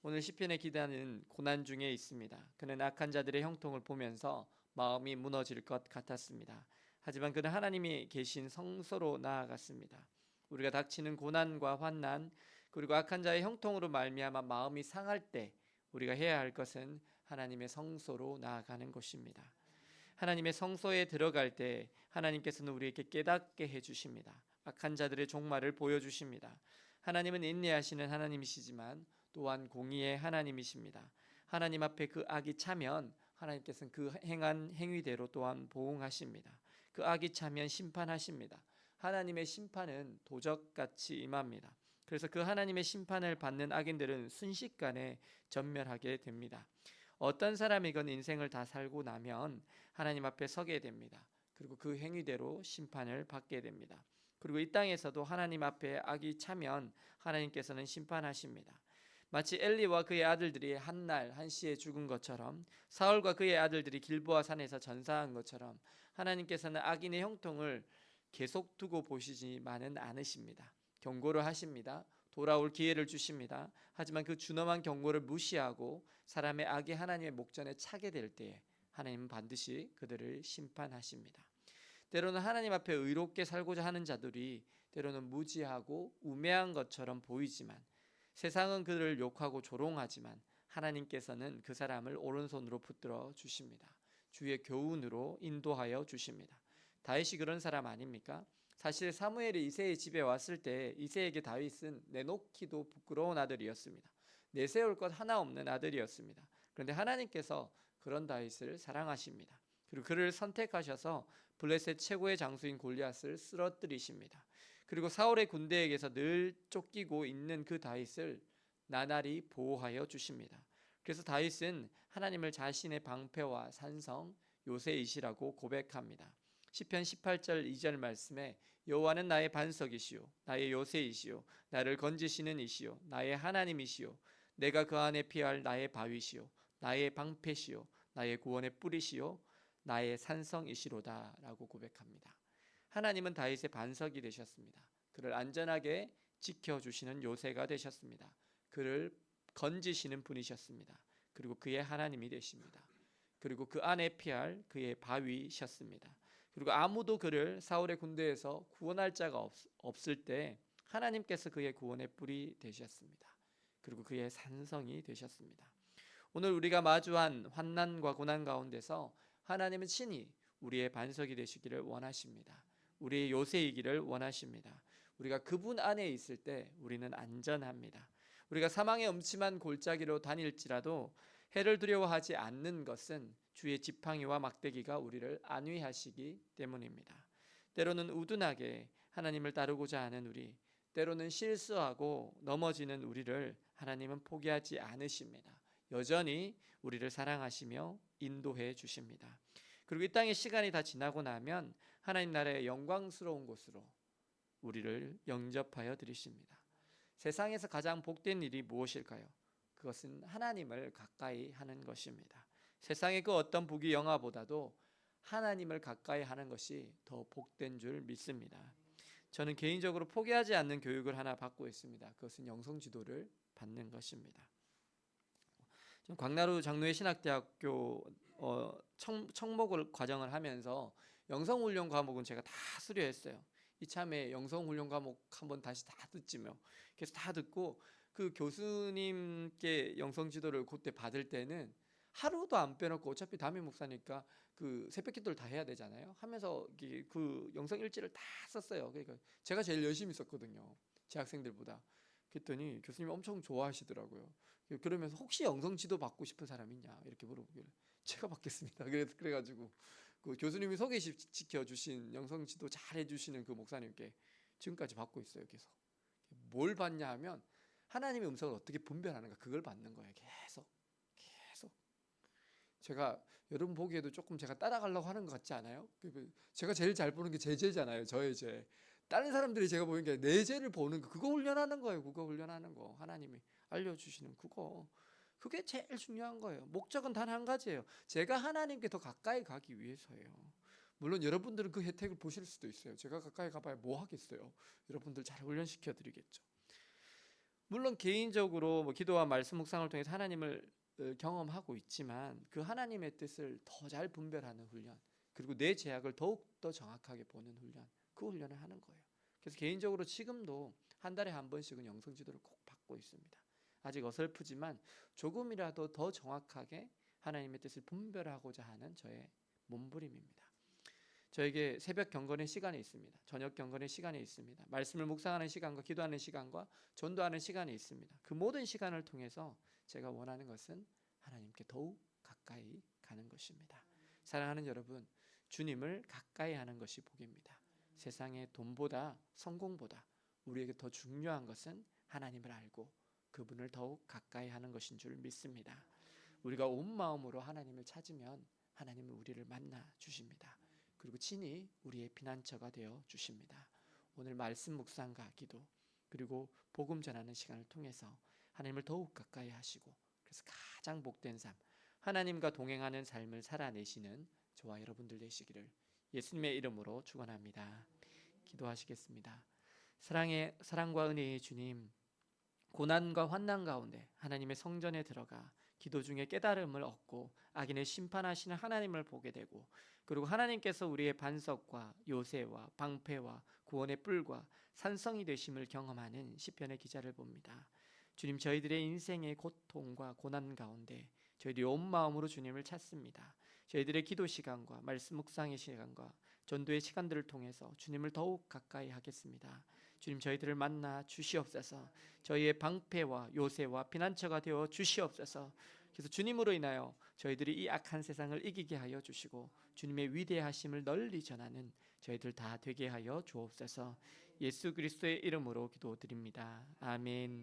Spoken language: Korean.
오늘 시편에 기대하는 고난 중에 있습니다. 그는 악한 자들의 형통을 보면서 마음이 무너질 것 같았습니다. 하지만 그는 하나님이 계신 성소로 나아갔습니다. 우리가 닥치는 고난과 환난 그리고 악한 자의 형통으로 말미암아 마음이 상할 때 우리가 해야 할 것은 하나님의 성소로 나아가는 것입니다. 하나님의 성소에 들어갈 때 하나님께서는 우리에게 깨닫게 해주십니다. 악한 자들의 종말을 보여주십니다. 하나님은 인내하시는 하나님이시지만 또한 공의의 하나님이십니다. 하나님 앞에 그 악이 차면 하나님께서는 그 행한 행위대로 또한 보응하십니다. 그 악이 차면 심판하십니다. 하나님의 심판은 도적같이 임합니다. 그래서 그 하나님의 심판을 받는 악인들은 순식간에 전멸하게 됩니다. 어떤 사람이건 인생을 다 살고 나면 하나님 앞에 서게 됩니다. 그리고 그 행위대로 심판을 받게 됩니다. 그리고 이 땅에서도 하나님 앞에 악이 차면 하나님께서는 심판하십니다. 마치 엘리와 그의 아들들이 한날 한시에 죽은 것처럼, 사울과 그의 아들들이 길보아 산에서 전사한 것처럼 하나님께서는 악인의 형통을 계속 두고 보시지만은 않으십니다. 경고를 하십니다. 돌아올 기회를 주십니다. 하지만 그 준엄한 경고를 무시하고 사람의 악이 하나님의 목전에 차게 될 때에 하나님은 반드시 그들을 심판하십니다. 때로는 하나님 앞에 의롭게 살고자 하는 자들이 때로는 무지하고 우매한 것처럼 보이지만, 세상은 그들을 욕하고 조롱하지만 하나님께서는 그 사람을 오른손으로 붙들어 주십니다. 주의 교훈으로 인도하여 주십니다. 다윗이 그런 사람 아닙니까? 사실 사무엘이 이새의 집에 왔을 때 이새에게 다윗은 내놓기도 부끄러운 아들이었습니다. 내세울 것 하나 없는 아들이었습니다. 그런데 하나님께서 그런 다윗을 사랑하십니다. 그리고 그를 선택하셔서 블레셋 최고의 장수인 골리앗을 쓰러뜨리십니다. 그리고 사울의 군대에게서 늘 쫓기고 있는 그 다윗을 나날이 보호하여 주십니다. 그래서 다윗은 하나님을 자신의 방패와 산성 요새이시라고 고백합니다. 시편 18절 2절 말씀에 여호와는 나의 반석이시요 나의 요새이시요 나를 건지시는 이시요 나의 하나님이시요 내가 그 안에 피할 나의 바위시요 나의 방패시요 나의 구원의 뿌리시요 나의 산성이시로다 라고 고백합니다. 하나님은 다윗의 반석이 되셨습니다. 그를 안전하게 지켜주시는 요새가 되셨습니다. 그를 건지시는 분이셨습니다. 그리고 그의 하나님이 되십니다. 그리고 그 안에 피할 그의 바위셨습니다. 그리고 아무도 그를 사울의 군대에서 구원할 자가 없을 때 하나님께서 그의 구원의 뿔이 되셨습니다. 그리고 그의 산성이 되셨습니다. 오늘 우리가 마주한 환난과 고난 가운데서 하나님은 친히 우리의 반석이 되시기를 원하십니다. 우리의 요새이기를 원하십니다. 우리가 그분 안에 있을 때 우리는 안전합니다. 우리가 사망의 음침한 골짜기로 다닐지라도 해를 두려워하지 않는 것은 주의 지팡이와 막대기가 우리를 안위하시기 때문입니다. 때로는 우둔하게 하나님을 따르고자 하는 우리, 때로는 실수하고 넘어지는 우리를 하나님은 포기하지 않으십니다. 여전히 우리를 사랑하시며 인도해 주십니다. 그리고 이 땅의 시간이 다 지나고 나면 하나님 나라의 영광스러운 곳으로 우리를 영접하여 드리십니다. 세상에서 가장 복된 일이 무엇일까요? 그것은 하나님을 가까이 하는 것입니다. 세상의 그 어떤 부귀 영화보다도 하나님을 가까이 하는 것이 더 복된 줄 믿습니다. 저는 개인적으로 포기하지 않는 교육을 하나 받고 있습니다. 그것은 영성 지도를 받는 것입니다. 광나루 장로회 신학대학교 청목을 과정을 하면서 영성훈련 과목은 제가 다 수료했어요. 이참에 영성훈련 과목 한번 다시 다 듣지며 그래서 다 듣고 그 교수님께 영성지도를 그때 받을 때는 하루도 안 빼놓고 어차피 담임 목사니까 그 새벽기도를 다 해야 되잖아요. 하면서 그 영성 일지를 다 썼어요. 그러니까 제가 제일 열심히 썼거든요. 제 학생들보다. 그랬더니 교수님이 엄청 좋아하시더라고요. 그러면서 혹시 영성 지도 받고 싶은 사람 있냐 이렇게 물어보길래 제가 받겠습니다. 그래가지고 그 교수님이 소개시켜 주신 영성 지도 잘 해주시는 그 목사님께 지금까지 받고 있어요. 계속 뭘 받냐 하면 하나님의 음성을 어떻게 분별하는가 그걸 받는 거예요. 계속 제가 여러분 보기에도 조금 제가 따라가려고 하는 것 같지 않아요? 제가 제일 잘 보는 게 제 죄잖아요. 저의 죄. 다른 사람들이 제가 보는 게 내 죄를 보는 거 그거 훈련하는 거예요. 그거 훈련하는 거 하나님이 알려주시는 그거 그게 제일 중요한 거예요. 목적은 단 한 가지예요. 제가 하나님께 더 가까이 가기 위해서예요. 물론 여러분들은 그 혜택을 보실 수도 있어요. 제가 가까이 가봐야 뭐 하겠어요. 여러분들 잘 훈련시켜 드리겠죠. 물론 개인적으로 뭐 기도와 말씀 묵상을 통해서 하나님을 경험하고 있지만 그 하나님의 뜻을 더 잘 분별하는 훈련, 그리고 내 제약을 더욱 더 정확하게 보는 훈련, 그 훈련을 하는 거예요. 그래서 개인적으로 지금도 한 달에 한 번씩은 영성 지도를 꼭 받고 있습니다. 아직 어설프지만 조금이라도 더 정확하게 하나님의 뜻을 분별하고자 하는 저의 몸부림입니다. 저에게 새벽 경건의 시간이 있습니다. 저녁 경건의 시간이 있습니다. 말씀을 묵상하는 시간과 기도하는 시간과 전도하는 시간이 있습니다. 그 모든 시간을 통해서 제가 원하는 것은 하나님께 더욱 가까이 가는 것입니다. 사랑하는 여러분, 주님을 가까이 하는 것이 복입니다. 세상의 돈보다 성공보다 우리에게 더 중요한 것은 하나님을 알고 그분을 더욱 가까이 하는 것인 줄 믿습니다. 우리가 온 마음으로 하나님을 찾으면 하나님은 우리를 만나 주십니다. 그리고 친히 우리의 피난처가 되어 주십니다. 오늘 말씀 묵상과 기도, 그리고 복음 전하는 시간을 통해서 하나님을 더욱 가까이 하시고, 그래서 가장 복된 삶, 하나님과 동행하는 삶을 살아내시는 저와 여러분들 되시기를 예수님의 이름으로 축원합니다. 기도하시겠습니다. 사랑과 은혜의 주님, 고난과 환난 가운데 하나님의 성전에 들어가 기도 중에 깨달음을 얻고 악인을 심판하시는 하나님을 보게 되고, 그리고 하나님께서 우리의 반석과 요새와 방패와 구원의 뿔과 산성이 되심을 경험하는 시편의 기자를 봅니다. 주님, 저희들의 인생의 고통과 고난 가운데 저희들이 온 마음으로 주님을 찾습니다. 저희들의 기도 시간과 말씀 묵상의 시간과 전도의 시간들을 통해서 주님을 더욱 가까이 하겠습니다. 주님, 저희들을 만나 주시옵소서. 저희의 방패와 요새와 피난처가 되어 주시옵소서. 그래서 주님으로 인하여 저희들이 이 악한 세상을 이기게 하여 주시고 주님의 위대하심을 널리 전하는 저희들 다 되게 하여 주옵소서. 예수 그리스도의 이름으로 기도드립니다. 아멘.